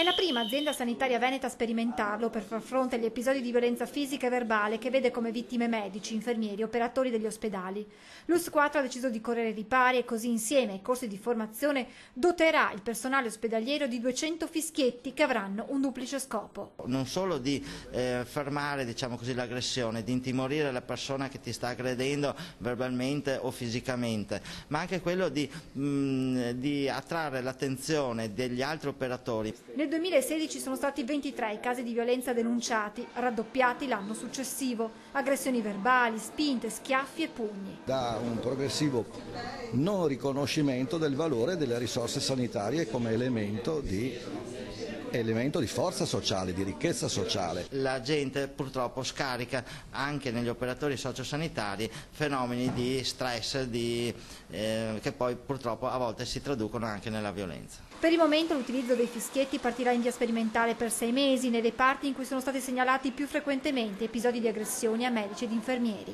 È la prima azienda sanitaria veneta a sperimentarlo per far fronte agli episodi di violenza fisica e verbale che vede come vittime medici, infermieri e operatori degli ospedali. L'ULSS 4 ha deciso di correre ai ripari e così insieme ai corsi di formazione doterà il personale ospedaliero di 200 fischietti che avranno un duplice scopo. Non solo di fermare, diciamo così, l'aggressione, di intimorire la persona che ti sta aggredendo verbalmente o fisicamente, ma anche quello di attrarre l'attenzione degli altri operatori. Nel 2016 sono stati 23 i casi di violenza denunciati, raddoppiati l'anno successivo. Aggressioni verbali, spinte, schiaffi e pugni. Da un progressivo non riconoscimento del valore delle risorse sanitarie come elemento di forza sociale, di ricchezza sociale. La gente purtroppo scarica anche negli operatori sociosanitari fenomeni di stress che poi purtroppo a volte si traducono anche nella violenza. Per il momento l'utilizzo dei fischietti partirà in via sperimentale per 6 mesi nei reparti in cui sono stati segnalati più frequentemente episodi di aggressioni a medici ed infermieri.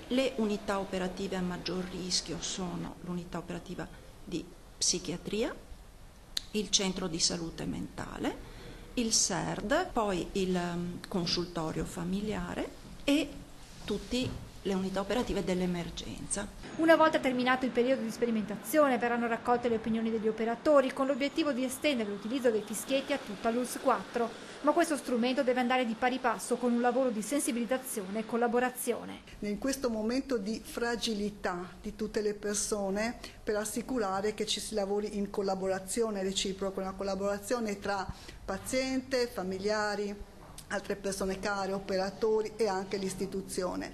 Le unità operative a maggior rischio sono l'unità operativa di psichiatria, il centro di salute mentale, il SERD, poi il consultorio familiare e tutte le unità operative dell'emergenza. Una volta terminato il periodo di sperimentazione verranno raccolte le opinioni degli operatori con l'obiettivo di estendere l'utilizzo dei fischietti a tutta l'ULSS 4, ma questo strumento deve andare di pari passo con un lavoro di sensibilizzazione e collaborazione. In questo momento di fragilità di tutte le persone, per assicurare che ci si lavori in collaborazione reciproca, una collaborazione tra paziente, familiari, altre persone care, operatori e anche l'istituzione.